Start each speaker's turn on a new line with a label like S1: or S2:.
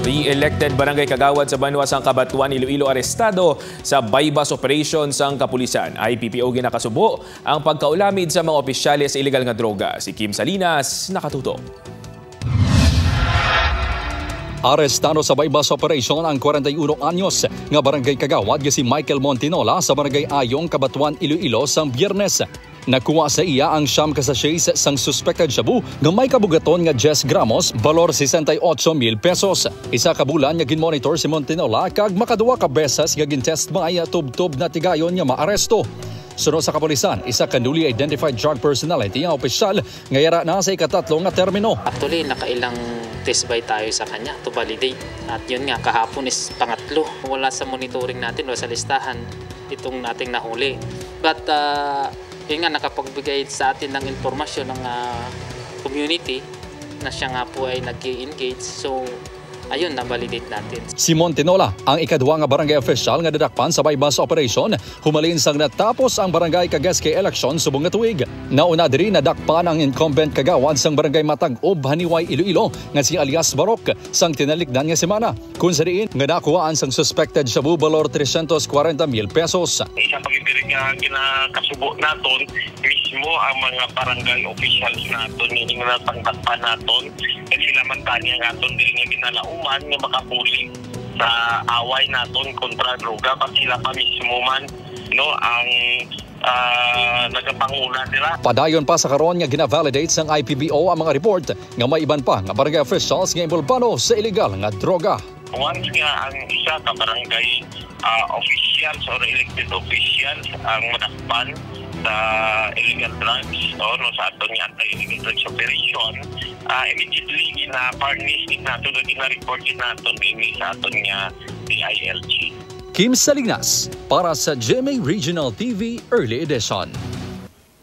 S1: Re-elected barangay kagawad sa Banwa sang Kabatuan, Iloilo arestado sa bypass operation sang kapulisan. IPPO ginakasubo ang pagkaulamid sa mga opisyales sa illegal nga droga. Si Kim Salinas nakatutok.
S2: Arestado sa bypass operation ang 41 anyos nga barangay kagawad si Michael Montinola sa barangay Ayong, Kabatuan, Iloilo sang Biyernes. Nakuha sa iya ang siyam ka sachets sang suspected shabu nga may kabugaton nga 10 gramos, balor 68,000 pesos. Isa ka bulan nga ginmonitor si Montinola kag makaduwa ka beses nga gintest mga tub-tub na tigayon nga maaresto. Sunod sa kapulisan, isa ka newly identified drug personality ang opisyal nga yara na sa ikatatlo nga termino.
S3: Actually, nakailang test by tayo sa kanya to validate. At yun nga, kahapon is pangatlo. Wala sa monitoring natin, wala sa listahan itong nating nahuli. But yun nga, nakapagbigay sa atin ng informasyon ng community na siya nga po ay nag-engage. So, ayun, na-validate natin.
S2: Si Montinola, ang ikadwa nga barangay official nga didakpan sa bypass operation, humalin sang natapos ang barangay Kageske election subong nga tuig. Nauna diri nadakpan ang incumbent kagawad sang barangay Matag-Ob, Haniway, Iloilo nga si alias Barok sang tinalikdan nga semana. Kung sa diin nga nakuhaan sang suspected shabu balor 340,000 pesos.
S4: Isa pag-ibig nga kinakasubo naton mismo ang mga barangay officials naton nga natangkatpan naton kasi sila man tanya nga aton diri nga ginalauman nga makapuli sa away naton kontra droga pag sila pa mismo man ang nagapanguna nila.
S2: Padayon pa sa karon nga gina-validate sang IPBO ang mga report nga may iban pa nga barangay officials nga involvado sa illegal nga droga.
S4: Once nga ang isa ka barangay officials or elected officials ang madakpan sa illegal drugs sa aton nga anti-illegal drugs operation, immediately gina-furnish nato o gina-report nato din sa aton nga DILG.
S2: Kim Salinas para sa GMA Regional TV Early Edition.